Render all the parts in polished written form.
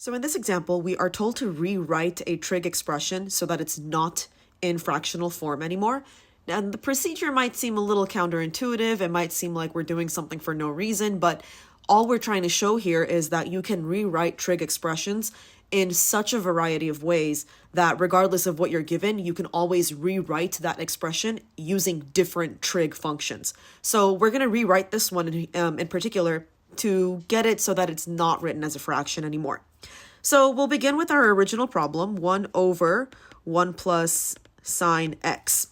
So in this example, we are told to rewrite a trig expression so that it's not in fractional form anymore. And the procedure might seem a little counterintuitive. It might seem like we're doing something for no reason, but all we're trying to show here is that you can rewrite trig expressions in such a variety of ways that regardless of what you're given, you can always rewrite that expression using different trig functions. So we're going to rewrite this one in particular to get it so that it's not written as a fraction anymore. So we'll begin with our original problem, 1 over 1 plus sine x.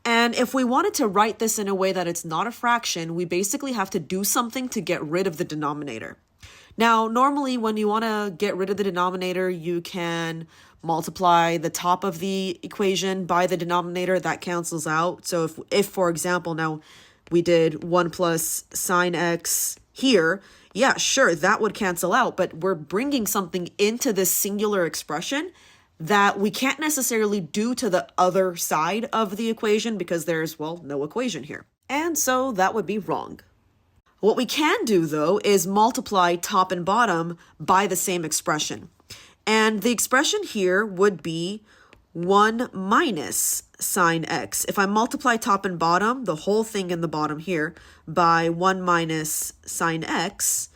And if we wanted to write this in a way that it's not a fraction, we basically have to do something to get rid of the denominator. Now, normally when you want to get rid of the denominator, you can multiply the top of the equation by the denominator. That cancels out. So if for example, now we did 1 plus sine x here, yeah, sure, that would cancel out, but we're bringing something into this singular expression that we can't necessarily do to the other side of the equation because there's, well, no equation here. And so that would be wrong. What we can do, though, is multiply top and bottom by the same expression. And the expression here would be 1 minus sine x. If I multiply top and bottom, the whole thing in the bottom here, by 1 minus sine x,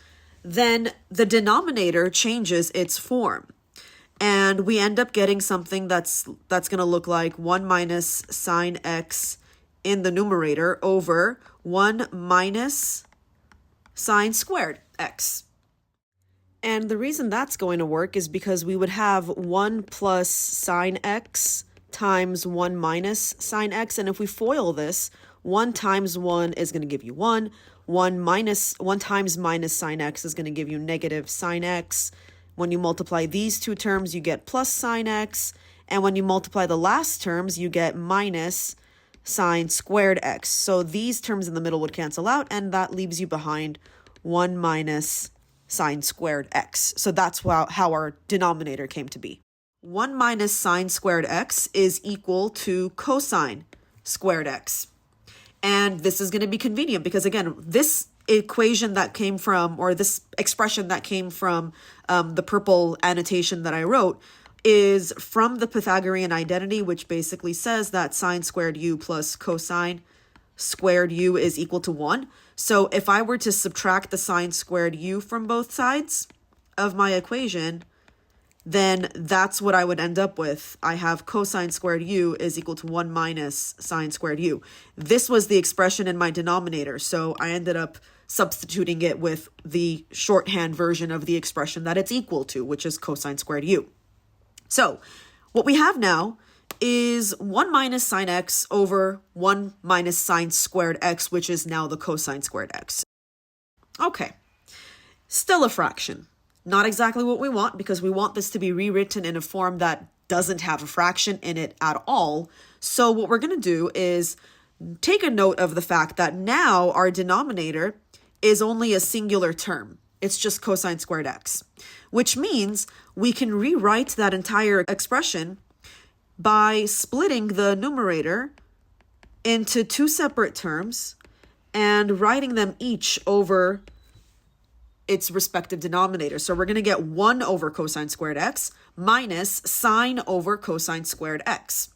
then the denominator changes its form. And we end up getting something that's going to look like 1 minus sine x in the numerator over 1 minus sine squared x. And the reason that's going to work is because we would have 1 plus sine x times 1 minus sine x. And if we FOIL this, 1 times 1 is going to give you 1. 1 times minus sine x is going to give you negative sine x. When you multiply these two terms, you get plus sine x. And when you multiply the last terms, you get minus sine squared x. So these terms in the middle would cancel out, and that leaves you behind 1 minus sine squared x. So that's how our denominator came to be. 1 minus sine squared x is equal to cosine squared x. And this is going to be convenient because, again, this equation that came from, or this expression that came from the purple annotation that I wrote is from the Pythagorean identity, which basically says that sine squared u plus cosine squared u is equal to 1. So if I were to subtract the sine squared u from both sides of my equation, then that's what I would end up with. I have cosine squared u is equal to 1 minus sine squared u. This was the expression in my denominator, so I ended up substituting it with the shorthand version of the expression that it's equal to, which is cosine squared u. So what we have now is 1 minus sine x over 1 minus sine squared x, which is now the cosine squared x. Okay, still a fraction. Not exactly what we want because we want this to be rewritten in a form that doesn't have a fraction in it at all. So what we're going to do is take a note of the fact that now our denominator is only a singular term. It's just cosine squared x, which means we can rewrite that entire expression by splitting the numerator into two separate terms and writing them each over its respective denominator. So we're going to get 1 over cosine squared x minus sine over cosine squared x.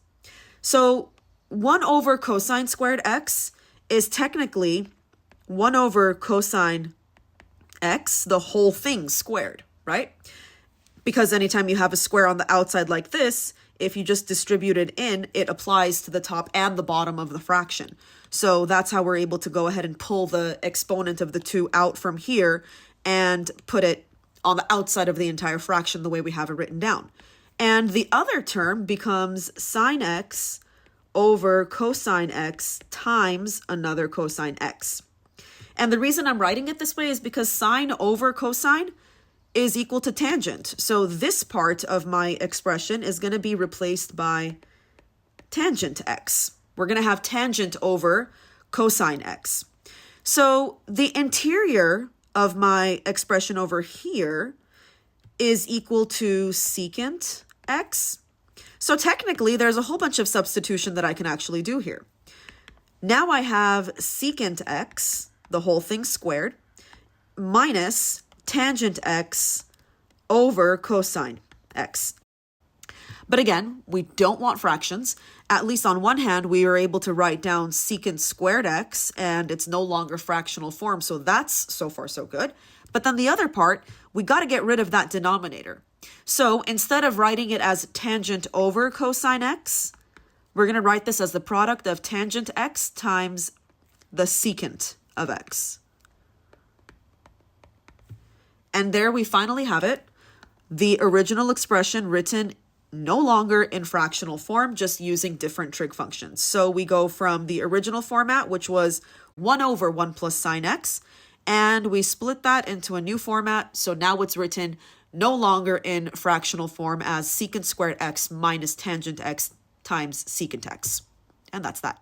So 1 over cosine squared x is technically 1 over cosine x, the whole thing squared, right? Because anytime you have a square on the outside like this, if you just distribute it in, it applies to the top and the bottom of the fraction. So that's how we're able to go ahead and pull the exponent of the 2 out from here and put it on the outside of the entire fraction the way we have it written down. And the other term becomes sine x over cosine x times another cosine x. And the reason I'm writing it this way is because sine over cosine is equal to tangent. So this part of my expression is going to be replaced by tangent x. We're going to have tangent over cosine x. So the interior of my expression over here is equal to secant x. So technically, there's a whole bunch of substitution that I can actually do here. Now I have secant x, the whole thing squared, minus tangent x over cosine x. But again, we don't want fractions. At least on one hand, we are able to write down secant squared x, and it's no longer fractional form, so that's so far so good. But then the other part, we got to get rid of that denominator. So instead of writing it as tangent over cosine x, we're going to write this as the product of tangent x times the secant of x. And there we finally have it. The original expression written no longer in fractional form, just using different trig functions. So we go from the original format, which was 1 over 1 plus sine x, and we split that into a new format. So now it's written no longer in fractional form as secant squared x minus tangent x times secant x. And that's that.